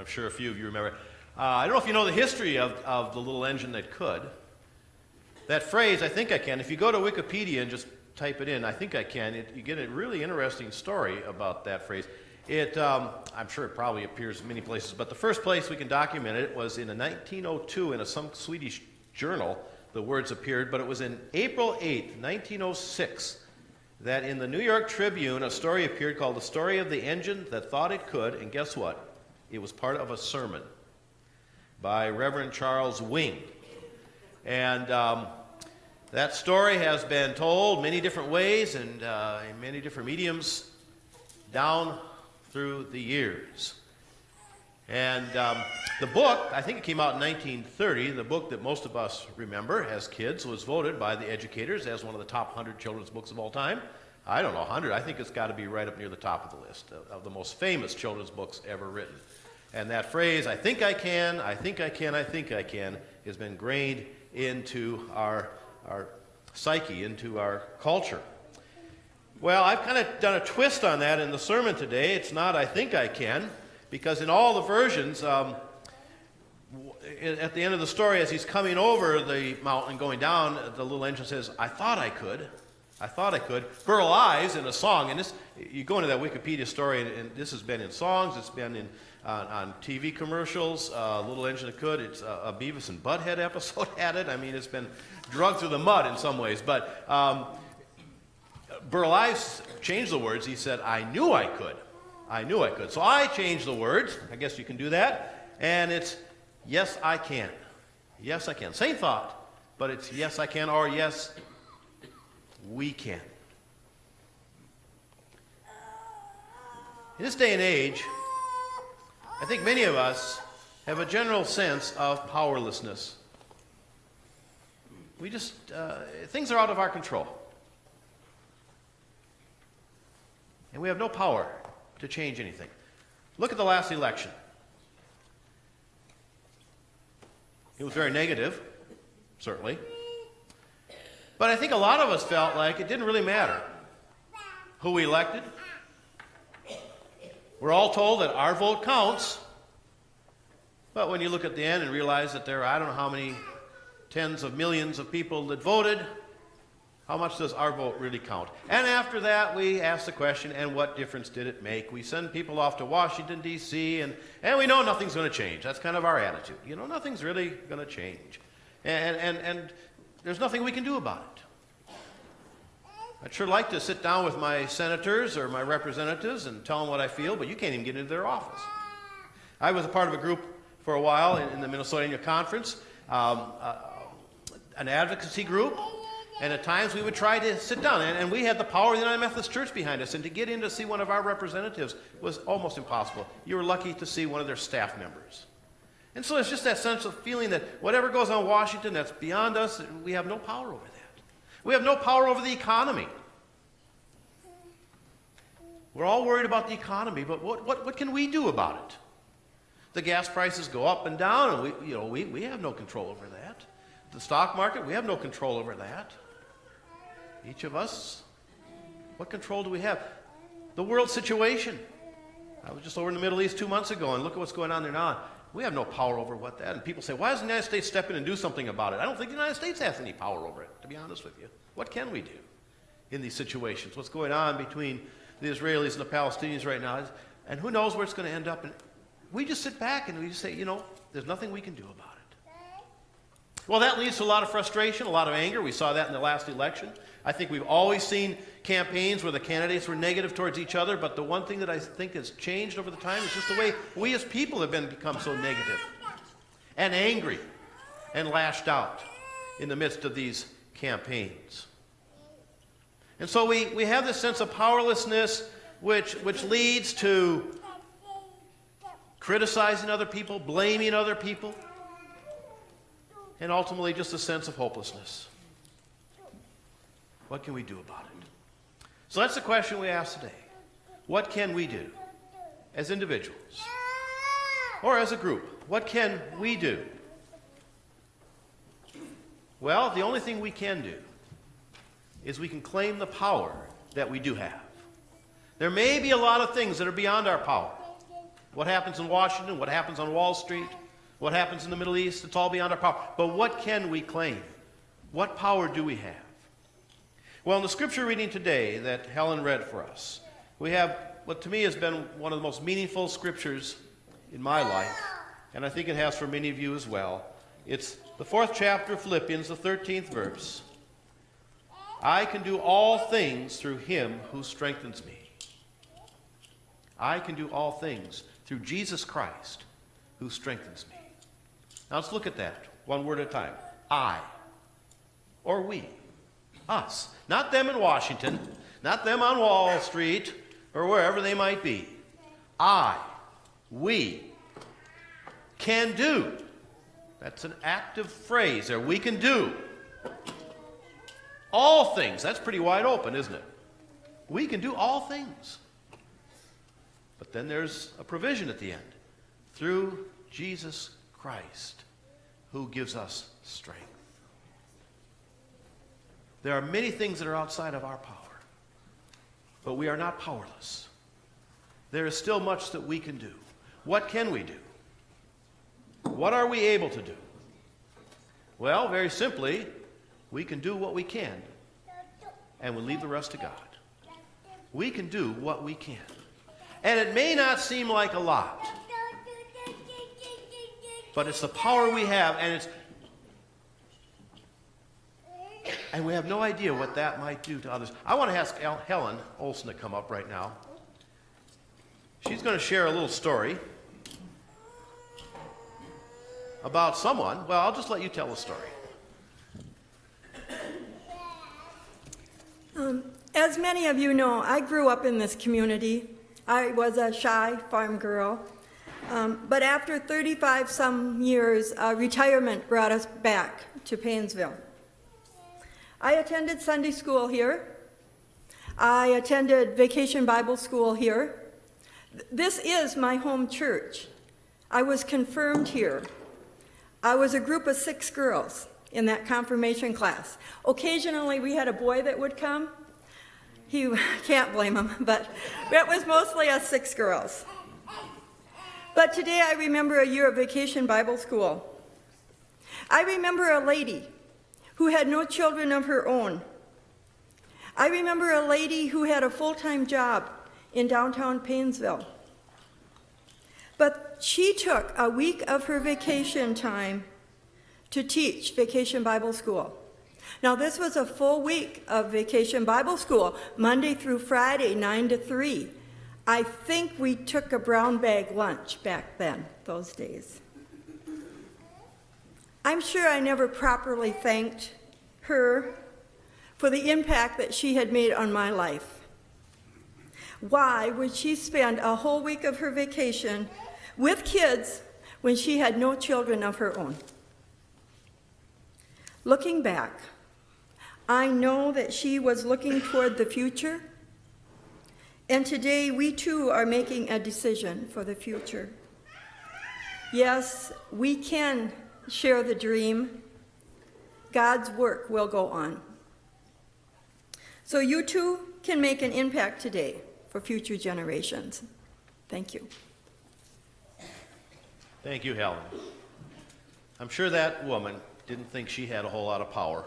I'm sure a few of you remember. I don't know if you know the history of the little engine that could. That phrase, I think I can, if you go to Wikipedia and just type it in, I think I can, you get a really interesting story about that phrase. I'm sure it probably appears in many places, but the first place we can document it was in 1902 in some Swedish journal. The words appeared, but it was in April 8th, 1906, that in the New York Tribune a story appeared called The Story of the Engine That Thought It Could, and guess what? It was part of a sermon by Reverend Charles Wing. And that story has been told many different ways and in many different mediums down through the years. And the book, I think it came out in 1930, the book that most of us remember as kids, was voted by the educators as one of the top 100 children's books of all time. I don't know, 100. I think it's got to be right up near the top of the list of the most famous children's books ever written. And that phrase, I think I can, I think I can, I think I can, has been ingrained into our psyche, into our culture. Well, I've kind of done a twist on that in the sermon today. It's not I think I can, because in all the versions, at the end of the story, as he's coming over the mountain going down, the little engine says, I thought I could. I thought I could. Burl Ives in a song, and this, you go into that Wikipedia story, and this has been in songs, it's been in on TV commercials, Little Engine That Could. It's a Beavis and Butthead episode had it. I mean, it's been drugged through the mud in some ways. But Burl Ives changed the words. He said, I knew I could. I knew I could. So I changed the words. I guess you can do that. And it's, yes, I can. Yes, I can. Same thought, but it's yes, I can, or yes, we can. In this day and age, I think many of us have a general sense of powerlessness. We just, things are out of our control. And we have no power to change anything. Look at the last election. It was very negative, certainly. But I think a lot of us felt like it didn't really matter who we elected. We're all told that our vote counts. But when you look at the end and realize that there are I don't know how many tens of millions of people that voted, how much does our vote really count? And after that, we ask the question, and what difference did it make? We send people off to Washington, D.C., and we know nothing's going to change. That's kind of our attitude. You know, nothing's really going to change. And there's nothing we can do about it. I'd sure like to sit down with my senators or my representatives and tell them what I feel, but you can't even get into their office. I was a part of a group for a while in the Minnesota Annual Conference, an advocacy group, and at times we would try to sit down, and we had the power of the United Methodist Church behind us, and to get in to see one of our representatives was almost impossible. You were lucky to see one of their staff members. And so it's just that sense of feeling that whatever goes on in Washington, that's beyond us, we have no power over that. We have no power over the economy. We're all worried about the economy, but what can we do about it? The gas prices go up and down, and we have no control over that. The stock market, we have no control over that. Each of us, what control do we have? The world situation. I was just over in the Middle East 2 months ago, and look at what's going on there now. We have no power over what that. And people say, why doesn't the United States step in and do something about it? I don't think the United States has any power over it, to be honest with you. What can we do in these situations? What's going on between the Israelis and the Palestinians right now? And who knows where it's going to end up? And we just sit back and we just say, there's nothing we can do about it. Well, that leads to a lot of frustration, a lot of anger. We saw that in the last election. I think we've always seen campaigns where the candidates were negative towards each other, but the one thing that I think has changed over the time is just the way we as people have become so negative and angry and lashed out in the midst of these campaigns. And so we have this sense of powerlessness which leads to criticizing other people, blaming other people, and ultimately just a sense of hopelessness. What can we do about it? So that's the question we ask today. What can we do as individuals or as a group? What can we do? Well, the only thing we can do is we can claim the power that we do have. There may be a lot of things that are beyond our power. What happens in Washington, what happens on Wall Street, what happens in the Middle East, it's all beyond our power. But what can we claim? What power do we have? Well, in the scripture reading today that Helen read for us, we have what to me has been one of the most meaningful scriptures in my life, and I think it has for many of you as well. It's the 4th chapter of Philippians, the 13th verse. I can do all things through him who strengthens me. I can do all things through Jesus Christ who strengthens me. Now let's look at that one word at a time. I, or we, us. Not them in Washington, not them on Wall Street, or wherever they might be. I, we, can do. That's an active phrase there. We can do all things. That's pretty wide open, isn't it? We can do all things. But then there's a provision at the end. Through Jesus Christ, who gives us strength. There are many things that are outside of our power, but we are not powerless. There is still much that we can do. What can we do? What are we able to do? Well, very simply, we can do what we can, and we leave the rest to God. We can do what we can. And it may not seem like a lot, but it's the power we have, and we have no idea what that might do to others. I want to ask Helen Olson to come up right now. She's going to share a little story about someone. Well, I'll just let you tell the story. As many of you know, I grew up in this community. I was a shy farm girl. But after 35 some years, retirement brought us back to Paynesville. I attended Sunday school here. I attended Vacation Bible School here. This is my home church. I was confirmed here. I was a group of 6 girls in that confirmation class. Occasionally we had a boy that would come. You can't blame him, but it was mostly us 6 girls. But today I remember a year of Vacation Bible School. I remember a lady who had no children of her own. I remember a lady who had a full-time job in downtown Paynesville. But she took a week of her vacation time to teach Vacation Bible School. Now, this was a full week of Vacation Bible School, Monday through Friday, 9 to 3. I think we took a brown bag lunch back then, those days. I'm sure I never properly thanked her for the impact that she had made on my life. Why would she spend a whole week of her vacation with kids when she had no children of her own? Looking back, I know that she was looking toward the future, and today we too are making a decision for the future. Yes, we can share the dream. God's work will go on. So you too can make an impact today for future generations. Thank you. Thank you, Helen. I'm sure that woman didn't think she had a whole lot of power.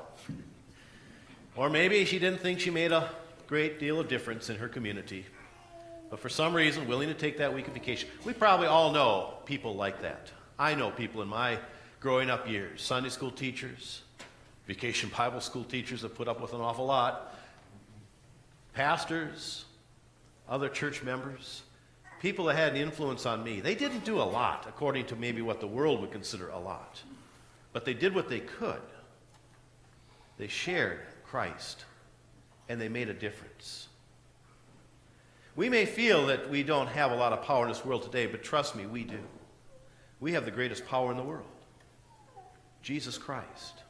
Or maybe she didn't think she made a great deal of difference in her community. But for some reason, willing to take that week of vacation. We probably all know people like that. I know people in my growing up years, Sunday school teachers, Vacation Bible School teachers have put up with an awful lot, pastors, other church members, people that had an influence on me. They didn't do a lot, according to maybe what the world would consider a lot. But they did what they could. They shared Christ, and they made a difference. We may feel that we don't have a lot of power in this world today, but trust me, we do. We have the greatest power in the world, Jesus Christ.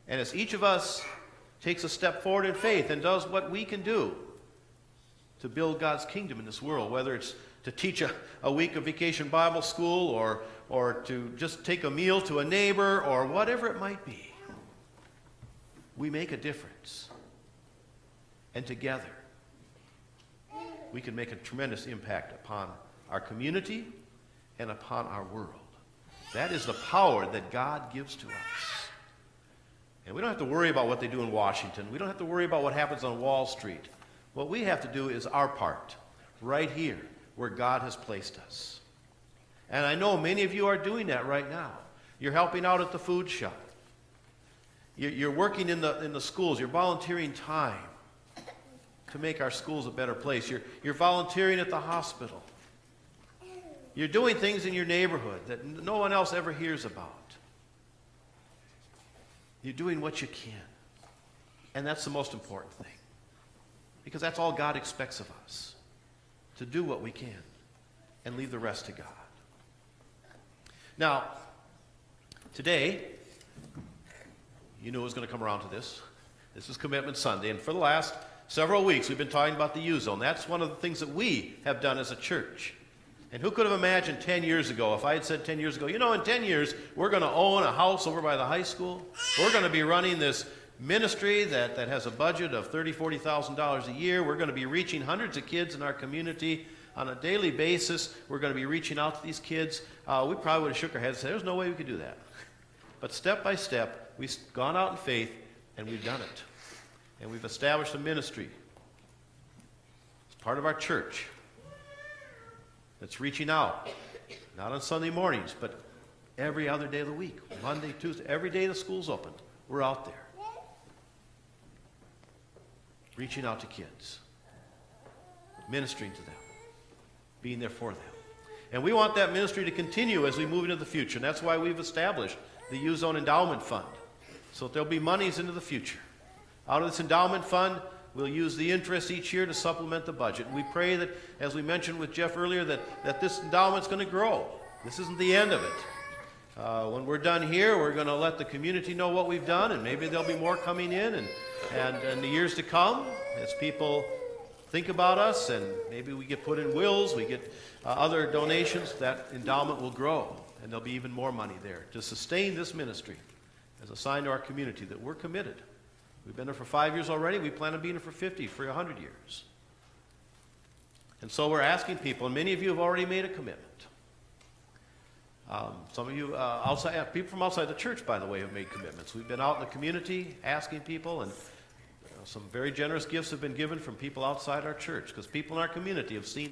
And as each of us takes a step forward in faith and does what we can do to build God's kingdom in this world, whether it's to teach a week of Vacation Bible School or to just take a meal to a neighbor or whatever it might be, we make a difference. And together, we can make a tremendous impact upon our community, and upon our world. That is the power that God gives to us. And we don't have to worry about what they do in Washington. We don't have to worry about what happens on Wall Street. What we have to do is our part, right here, where God has placed us. And I know many of you are doing that right now. You're helping out at the food shop. You're working in the schools. You're volunteering time to make our schools a better place. You're volunteering at the hospital. You're doing things in your neighborhood that no one else ever hears about. You're doing what you can. And that's the most important thing. Because that's all God expects of us. To do what we can and leave the rest to God. Now, today, you knew it was going to come around to this. This is Commitment Sunday. And for the last several weeks, we've been talking about the U-Zone. That's one of the things that we have done as a church. And who could have imagined 10 years ago, if I had said 10 years ago, in 10 years, we're going to own a house over by the high school. We're going to be running this ministry that has a budget of $30,000, $40,000 a year. We're going to be reaching hundreds of kids in our community on a daily basis. We're going to be reaching out to these kids. We probably would have shook our heads and said, there's no way we could do that. But step by step, we've gone out in faith, and we've done it. And we've established a ministry. It's part of our church. That's reaching out, not on Sunday mornings, but every other day of the week, Monday, Tuesday, every day the school's open, we're out there. Reaching out to kids, ministering to them, being there for them. And we want that ministry to continue as we move into the future, and that's why we've established the U-Zone Endowment Fund, so that there'll be monies into the future. Out of this endowment fund, we'll use the interest each year to supplement the budget. And we pray that, as we mentioned with Jeff earlier, that this endowment's going to grow. This isn't the end of it. When we're done here, we're going to let the community know what we've done, and maybe there'll be more coming in, and the years to come, as people think about us, and maybe we get put in wills, we get other donations, that endowment will grow, and there'll be even more money there to sustain this ministry as a sign to our community that we're committed. We've been there for 5 years already. We plan on being there for 50, for 100 years. And so we're asking people, and many of you have already made a commitment. Some of you, people from outside the church, by the way, have made commitments. We've been out in the community asking people, and some very generous gifts have been given from people outside our church, because people in our community have seen